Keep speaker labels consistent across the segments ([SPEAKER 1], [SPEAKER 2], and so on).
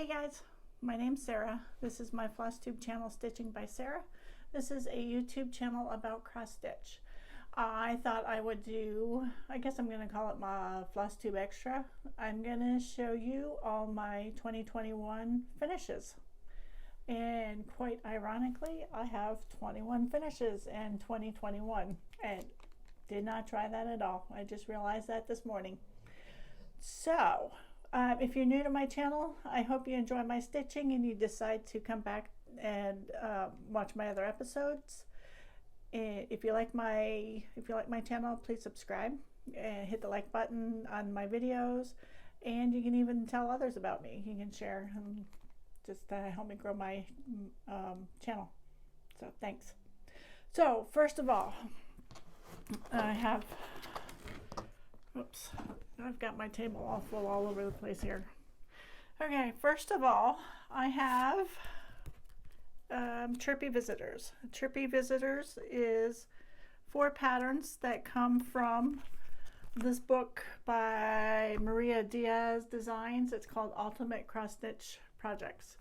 [SPEAKER 1] Hey guys, my name's Sarah. This is my Flosstube channel, Stitching by Sarah. This is a YouTube channel about cross stitch. I thought I would do, I guess I'm going to call it my Flosstube Extra. I'm going to show you all my 2021 finishes. And quite ironically, I have 21 finishes in 2021 and did not try that at all. I just realized that this morning. So, if you're new to my channel, I hope you enjoy my stitching and you decide to come back and watch my other episodes. If you like my channel, please subscribe and hit the like button on my videos, and you can even tell others about me. You can share and just help me grow my channel. So thanks. So first of all, I have, oops, I've got my table all full all over the place here. Okay, first of all, I have Chirpy Visitors. Chirpy Visitors is 4 patterns that come from this book by Moira Diaz Designs. It's called Ultimate Cross Stitch Projects.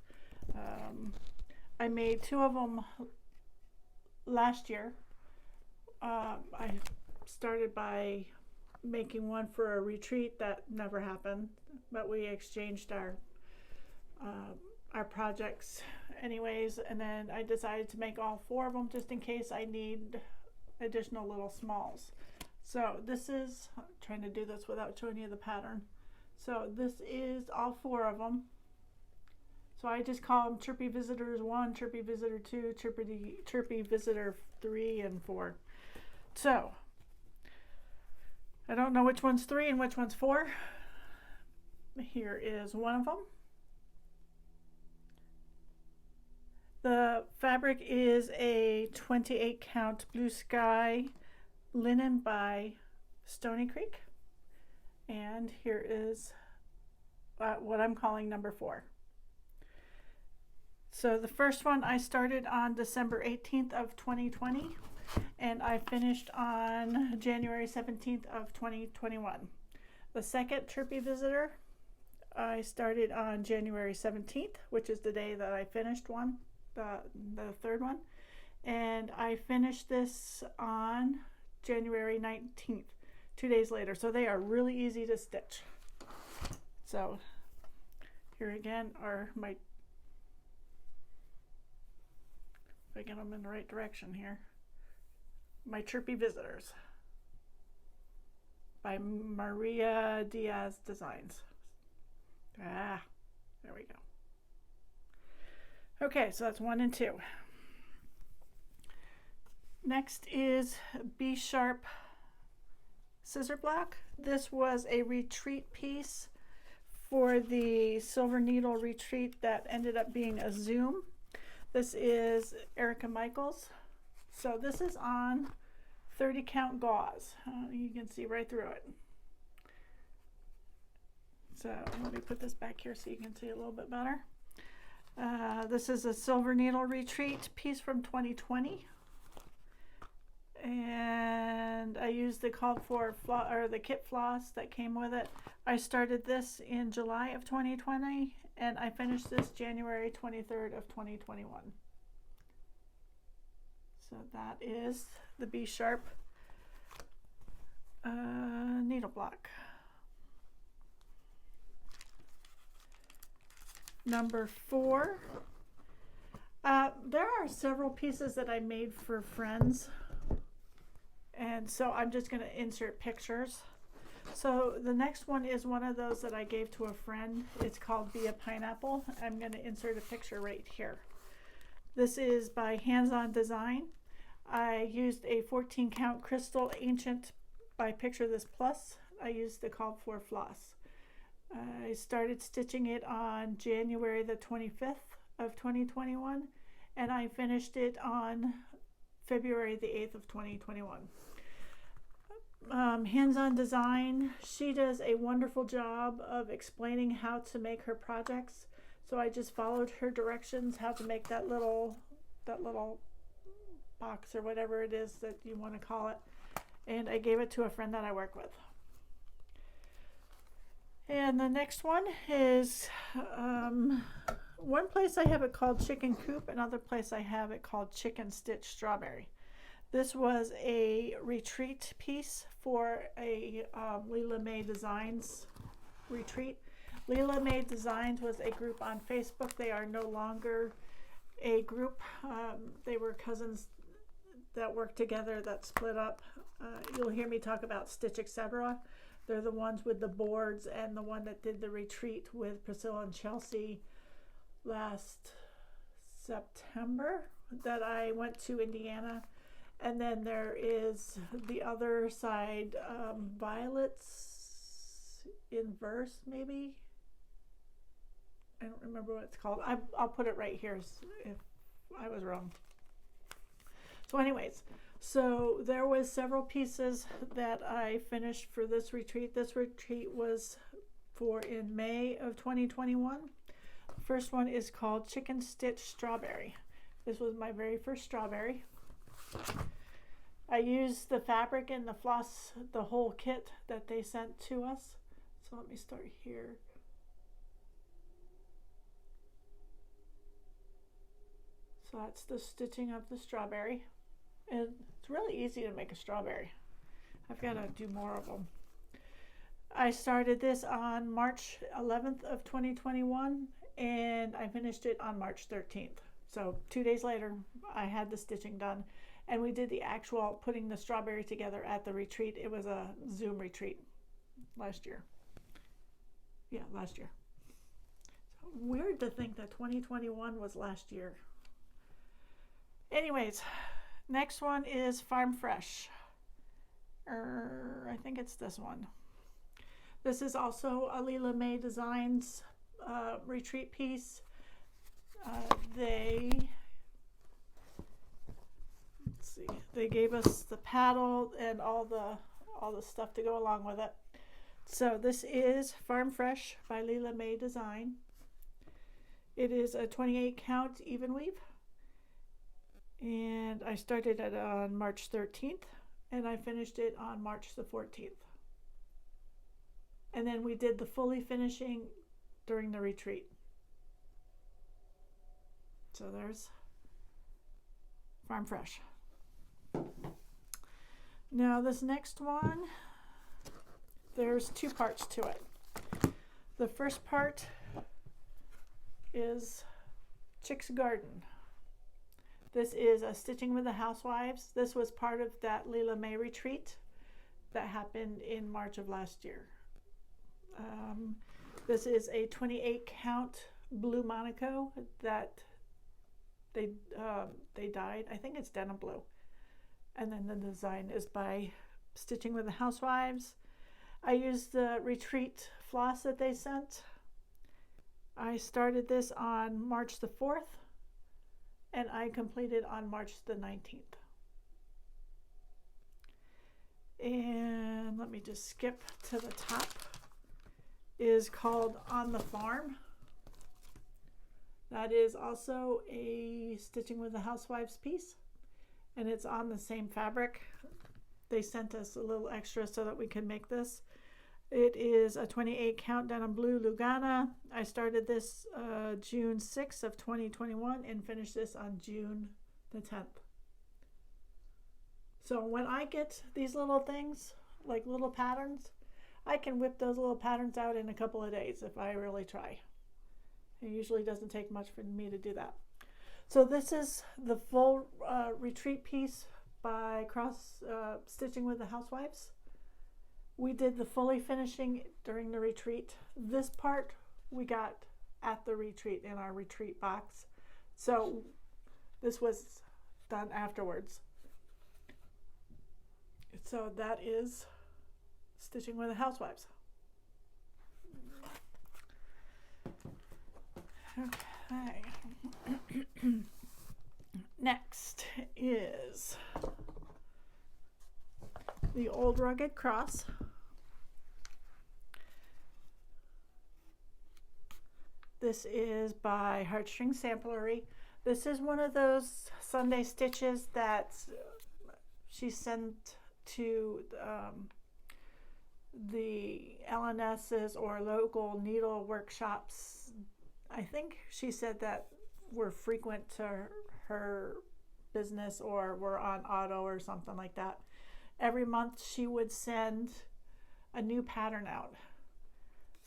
[SPEAKER 1] I made 2 of them last year. I started by making one for a retreat that never happened, but we exchanged our projects anyways, and then I decided to make all 4 of them just in case I need additional little smalls. So this is, I'm trying to do this without showing you the pattern. So this is all 4 of them. So I just call them Chirpy Visitors 1, Chirpy Visitor 2, Chirpy Visitor 3, and 4. So I don't know which one's 3 and which one's 4. Here is one of them. The fabric is a 28 count blue sky linen by Stony Creek. And here is what I'm calling number 4. So the first one I started on December 18th of 2020. And I finished on January 17th of 2021. The second Chirpy Visitor, I started on January 17th, which is the day that I finished the third one. And I finished this on January 19th, 2 days later. So they are really easy to stitch. So here again are my, if I get them in the right direction here, my Chirpy Visitors by Moira Diaz Designs. There we go. Okay, so that's 1 and 2. Next is Sharp Scissor Block. This was a retreat piece for the Silver Needle retreat that ended up being a Zoom. This is Erica Michaels. So this is on 30 count gauze. You can see right through it. So let me put this back here so you can see a little bit better. This is a Silver Needle retreat piece from 2020. And I used the called for the kit floss that came with it. I started this in July of 2020 and I finished this January 23rd of 2021. So that is the Sharp needle block. Number 4. There are several pieces that I made for friends, and so I'm just going to insert pictures. So the next one is one of those that I gave to a friend. It's called Be a Pineapple. I'm going to insert a picture right here. This is by Hands-On Design. I used a 14 count crystal ancient by Picture This Plus. I used the called for floss. I started stitching it on January the 25th of 2021 and I finished it on February the 8th of 2021. Hands-On Design, she does a wonderful job of explaining how to make her projects. So I just followed her directions how to make that little box or whatever it is that you want to call it, and I gave it to a friend that I work with. And the next one is, one place I have it called Chicken Coop, another place I have it called Chicken Stitch Strawberry. This was a retreat piece for a Lela Mae Designs retreat. Lela Mae Designs was a group on Facebook. They are no longer a group. They were cousins that worked together that split up. You'll hear me talk about Stitch Etc. They're the ones with the boards, and the one that did the retreat with Priscilla and Chelsea last September that I went to Indiana. And then there is the other side, Violets in Verse, maybe? I don't remember what it's called. I'll put it right here if I was wrong. So anyways, so there was several pieces that I finished for this retreat. This retreat was for in May of 2021. The first one is called Chicken Stitch Strawberry. This was my very first strawberry. I used the fabric and the floss, the whole kit that they sent to us. So let me start here. So that's the stitching of the strawberry. And it's really easy to make a strawberry. I've got to do more of them. I started this on March 11th of 2021 and I finished it on March 13th. So 2 days later, I had the stitching done. And we did the actual putting the strawberry together at the retreat. It was a Zoom retreat last year. Yeah, last year. So weird to think that 2021 was last year. Anyways, next one is Farm Fresh. I think it's this one. This is also a Lela Mae Designs retreat piece. They gave us the paddle and all the stuff to go along with it. So this is Farm Fresh by Lela Mae Design. It is a 28 count even weave. And I started it on March 13th and I finished it on March the 14th. And then we did the fully finishing during the retreat. So there's Farm Fresh. Now this next one, there's two parts to it. The first part is Chick's Garden. This is a Stitching with the Housewives. This was part of that Lela Mae retreat that happened in March of last year. This is a 28 count blue Monaco that they dyed. I think it's denim blue. And then the design is by Stitching with the Housewives. I used the retreat floss that they sent. I started this on March the 4th and I completed on March the 19th. And let me just skip to the top. Is called On the Farm. That is also a Stitching with the Housewives piece. And it's on the same fabric. They sent us a little extra so that we could make this. It is a 28 count denim blue Lugana. I started this June 6th of 2021 and finished this on June the 10th. So when I get these little things, like little patterns, I can whip those little patterns out in a couple of days if I really try. It usually doesn't take much for me to do that. So this is the full retreat piece by Stitching with the Housewives. We did the fully finishing during the retreat. This part we got at the retreat in our retreat box. So this was done afterwards. So that is Stitching with the Housewives. Okay. Next is the Old Rugged Cross. This is by Heartstring Samplery. This is one of those Sunday stitches that she sent to the LNSs or local needle workshops, I think she said that were frequent to her business or were on auto or something like that. Every month she would send a new pattern out.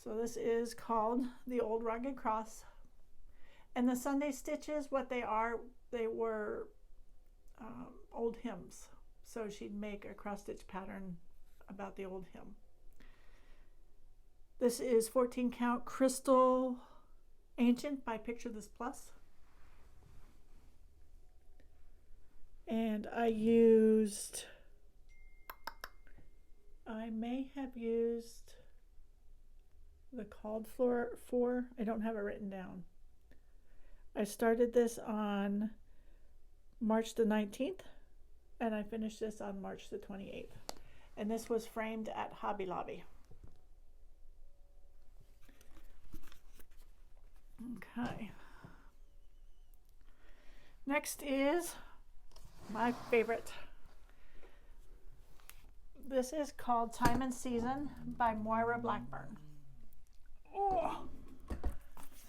[SPEAKER 1] So this is called the Old Rugged Cross. And the Sunday stitches, what they are, they were old hymns. So she'd make a cross stitch pattern about the old hymn. This is 14 count Crystal Ancient by Picture This Plus. And I may have used the called for, I don't have it written down. I started this on March the 19th and I finished this on March the 28th. And this was framed at Hobby Lobby. Okay. Next is my favorite. This is called Time and Season by Moira Blackburn. Oh.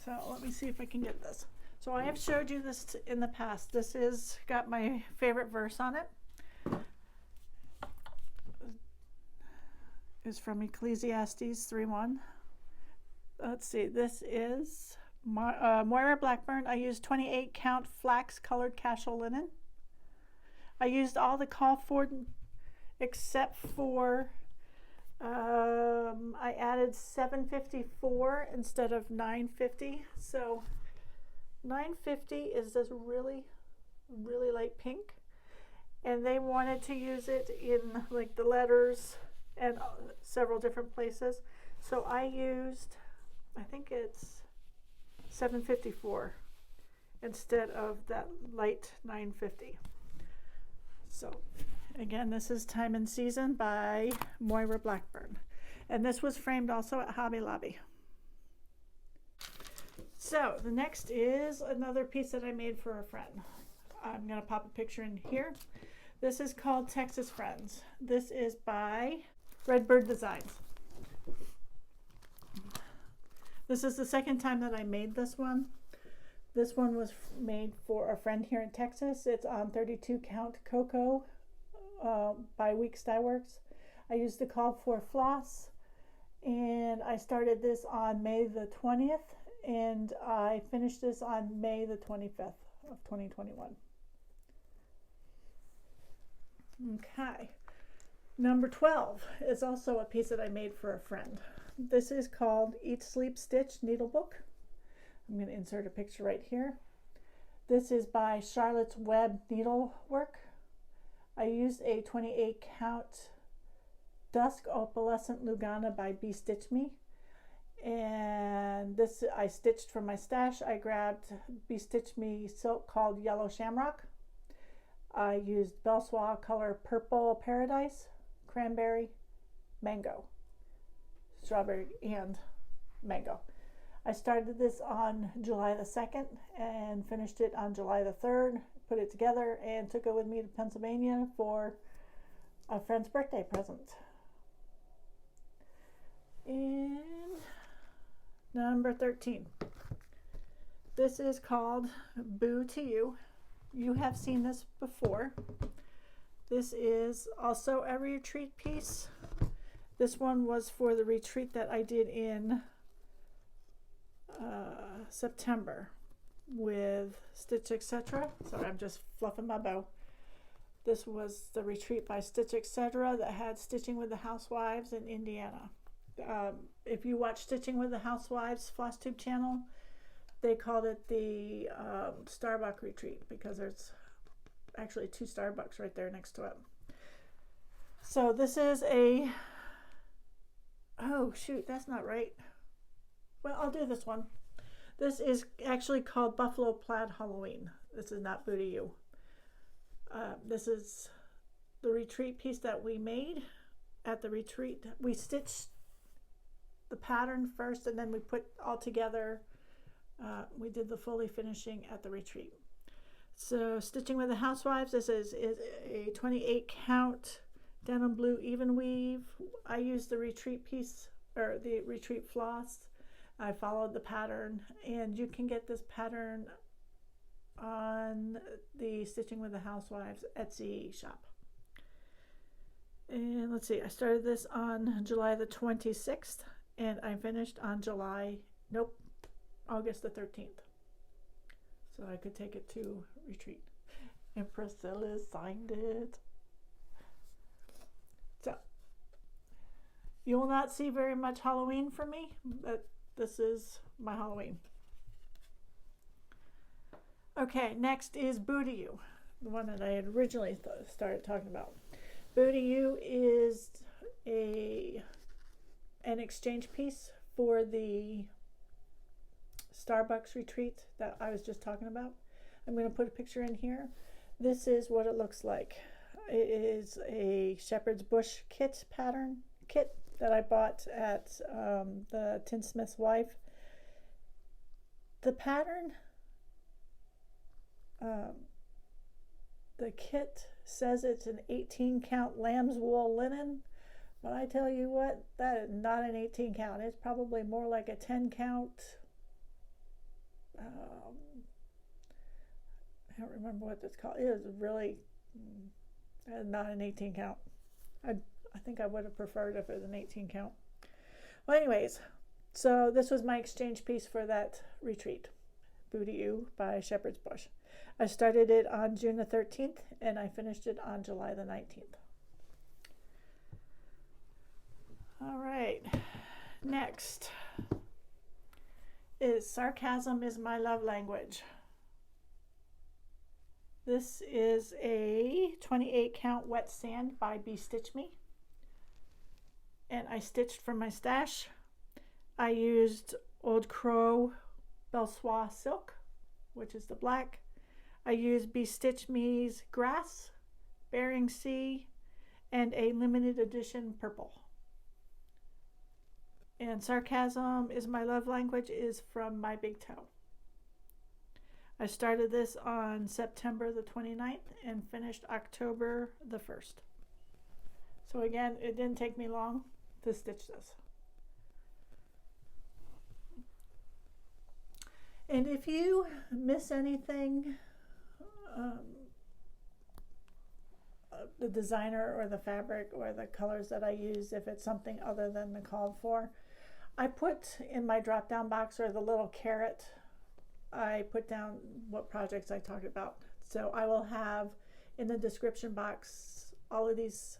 [SPEAKER 1] So let me see if I can get this. So I have showed you this in the past. This is got my favorite verse on it. It's from Ecclesiastes 3:1. Let's see. This is Moira Blackburn. I used 28 count flax colored Cashel linen. I used all the call for except for I added 754 instead of 950. So 950 is this really light pink, and they wanted to use it in like the letters and several different places. So I used, I think it's 754 instead of that light 950. So again, this is Time and Season by Moira Blackburn. And this was framed also at Hobby Lobby. So the next is another piece that I made for a friend. I'm going to pop a picture in here. This is called Texas Friends. This is by Redbird Designs. This is the second time that I made this one. This one was made for a friend here in Texas. It's on 32 count Cocoa by Weeks Dye Works. I used the call for Floss, and I started this on May the 20th, and I finished this on May the 25th of 2021. Okay. Number 12 is also a piece that I made for a friend. This is called Eat, Sleep, Stitch Needlebook. I'm going to insert a picture right here. This is by Charlotte's Web Needlework. I used a 28 count Dusk Opalescent Lugana by Be Stitch Me. And this I stitched from my stash. I grabbed Be Stitch Me silk called Yellow Shamrock. I used Belswa color Purple Paradise, Cranberry, Mango, Strawberry, and Mango. I started this on July the 2nd and finished it on July the 3rd, put it together and took it with me to Pennsylvania for a friend's birthday present. And number 13. This is called Boo to You. You have seen this before. This is also a retreat piece. This one was for the retreat that I did in September with Stitch Etc. Sorry, I'm just fluffing my bow. This was the retreat by Stitch Etc. that had Stitching with the Housewives in Indiana. If you watch Stitching with the Housewives Flosstube channel, they called it the Starbucks retreat because there's actually 2 Starbucks right there next to it. So this is a, oh shoot, that's not right. Well, I'll do this one. This is actually called Buffalo Plaid Halloween. This is not Boo to You. This is the retreat piece that we made at the retreat. We stitched the pattern first and then we put all together. We did the fully finishing at the retreat. So Stitching with the Housewives, this is a 28 count denim blue even weave. I used the retreat piece, or the retreat floss. I followed the pattern, and you can get this pattern on the Stitching with the Housewives Etsy shop. And let's see, I started this on July the 26th, and I finished on August the 13th. So I could take it to retreat. And Priscilla signed it. So, you will not see very much Halloween from me, but this is my Halloween. Okay, next is Booty You, the one that I had originally started talking about. Booty You is an exchange piece for the Starbucks retreat that I was just talking about. I'm going to put a picture in here. This is what it looks like. It is a shepherd's bush kit that I bought at the Tinsmith's Wife. The pattern, the kit says it's an 18 count lamb's wool linen, but I tell you what, that is not an 18 count. It's probably more like a 10 count. I don't remember what that's called. It is really not an 18 count. I think I would have preferred if it was an 18 count. Well, anyways, so this was my exchange piece for that retreat. Booty You by Shepherd's Bush. I started it on June the 13th and I finished it on July the 19th. All right, next is Sarcasm is My Love Language. This is a 28 count wet sand by Stitch Me. And I stitched from my stash. I used Old Crow Belsois silk, which is the black. I used Stitch Me's Grass, Bering Sea, and a limited edition purple. And Sarcasm is My Love Language is from My Big Toe. I started this on September the 29th and finished October the 1st. So again, it didn't take me long to stitch this. And if you miss anything, the designer or the fabric or the colors that I use, if it's something other than the called for, I put in my drop down box or the little caret, I put down what projects I talked about. So I will have in the description box all of these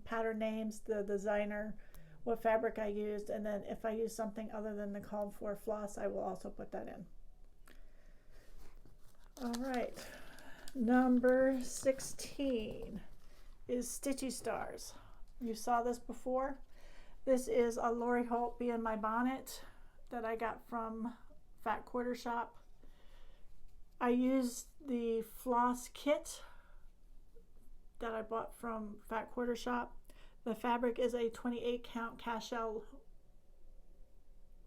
[SPEAKER 1] pattern names, the designer, what fabric I used, and then if I use something other than the called for floss, I will also put that in. All right, number 16 is Stitchy Stars. You saw this before. This is a Lori Holt Be in My Bonnet that I got from Fat Quarter Shop. I used the floss kit that I bought from Fat Quarter Shop. The fabric is a 28 count Cashel,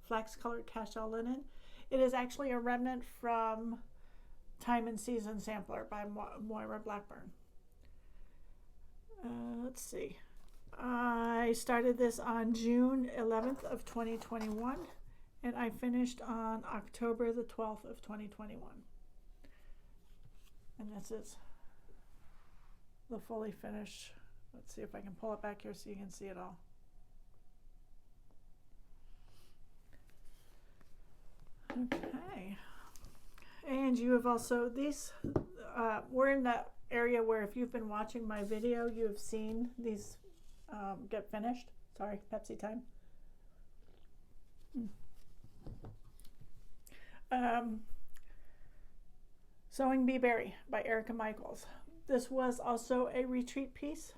[SPEAKER 1] flax colored Cashel linen. It is actually a remnant from Time and Season Sampler by Moira Blackburn. Let's see. I started this on June 11th of 2021 and I finished on October the 12th of 2021. And this is the fully finished. Let's see if I can pull it back here so you can see it all. Okay. And you have also these, we're in that area where if you've been watching my video, you have seen these get finished. Sorry, Pepsi time. Sewing Bee Berry by Erica Michaels. This was also a retreat piece.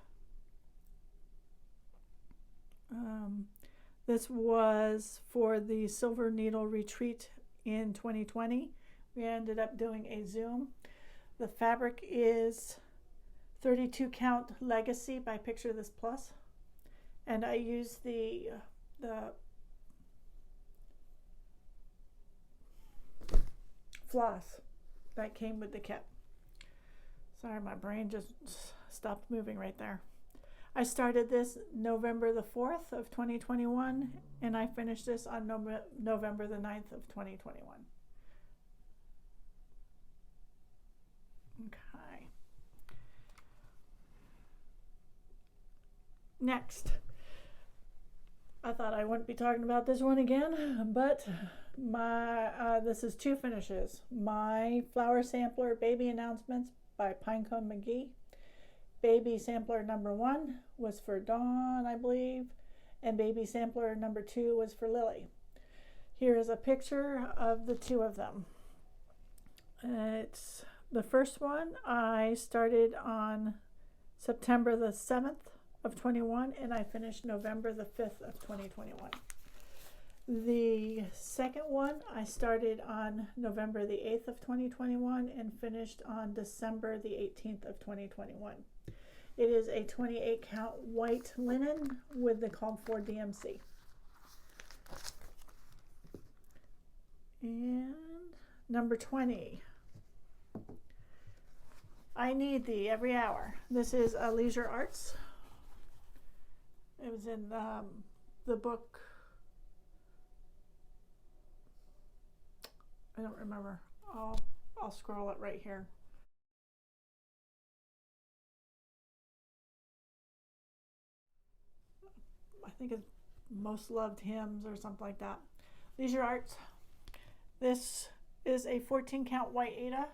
[SPEAKER 1] This was for the Silver Needle retreat in 2020. We ended up doing a Zoom. The fabric is 32 count Legacy by Picture This Plus. And I used the floss that came with the kit. Sorry, my brain just stopped moving right there. I started this November the 4th of 2021, and I finished this on November the 9th of 2021. Okay. Next. I thought I wouldn't be talking about this one again, but this is two finishes. My Flower Sampler Baby Announcements by Pinecone McGee. Baby Sampler number 1 was for Dawn, I believe, and Baby Sampler number 2 was for Lily. Here is a picture of the two of them. It's the first one I started on September the 7th of 21, and I finished November the 5th of 2021. The second one I started on November the 8th of 2021 and finished on December the 18th of 2021. It is a 28 count white linen with the called for DMC. And number 20. I Need Thee Every Hour. This is a Leisure Arts. It was in the book. I don't remember. I'll scroll it right here. I think it's Most Loved Hymns or something like that. Leisure Arts. This is a 14 count white Aida,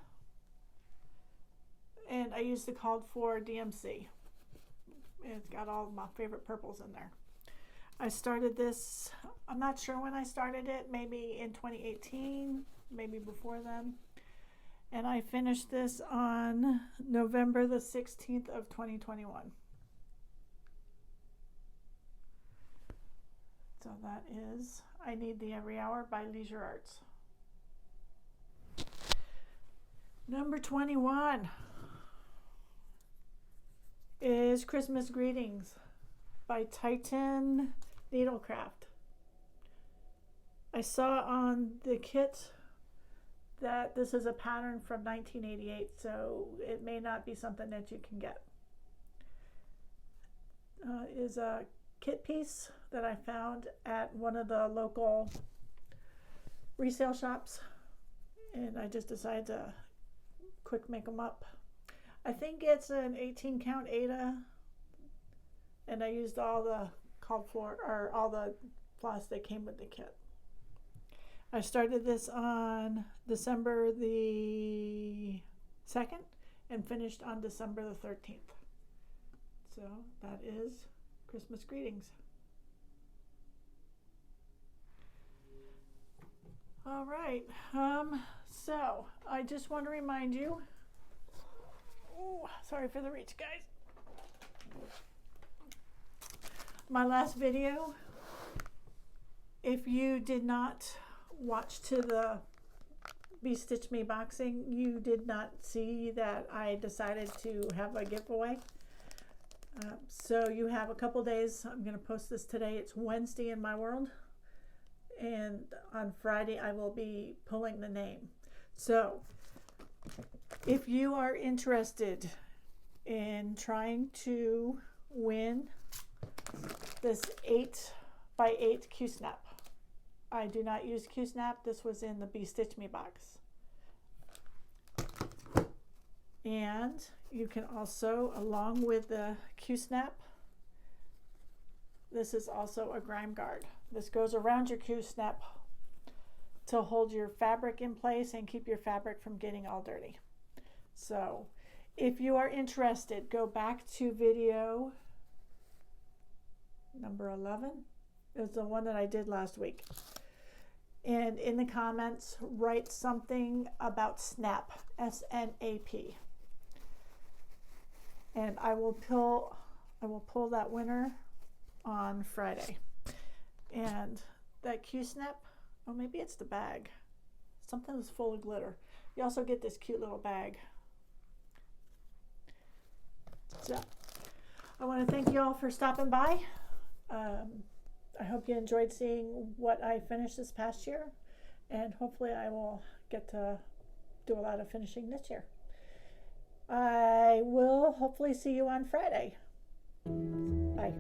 [SPEAKER 1] and I used the called for DMC. It's got all my favorite purples in there. I started this, I'm not sure when I started it, maybe in 2018, maybe before then. And I finished this on November the 16th of 2021. So that is I Need Thee Every Hour by Leisure Arts. Number 21 is Christmas Greetings by Titan Needlecraft. I saw on the kit that this is a pattern from 1988, so it may not be something that you can get. Is a kit piece that I found at one of the local resale shops, and I just decided to quick make them up. I think it's an 18 count Aida, and I used all the called for, or all the floss that came with the kit. I started this on December the 2nd and finished on December the 13th. So that is Christmas Greetings. All right, so I just want to remind you, sorry for the reach, guys. My last video, if you did not watch to the Be Stitch Me boxing, you did not see that I decided to have a giveaway. So you have a couple days. I'm going to post this today. It's Wednesday in my world. And on Friday, I will be pulling the name. So if you are interested in trying to win this 8x8 Q-Snap, I do not use Q-Snap. This was in the Be Stitch Me box. And you can also, along with the Q-Snap, this is also a grime guard. This goes around your Q-Snap to hold your fabric in place and keep your fabric from getting all dirty. So if you are interested, go back to video number 11. It was the one that I did last week. And in the comments, write something about snap, S-N-A-P. And I will pull that winner on Friday. And that Q-Snap, oh, maybe it's the bag. Something that's full of glitter. You also get this cute little bag. So I want to thank you all for stopping by. I hope you enjoyed seeing what I finished this past year, and hopefully I will get to do a lot of finishing this year. I will hopefully see you on Friday. Bye.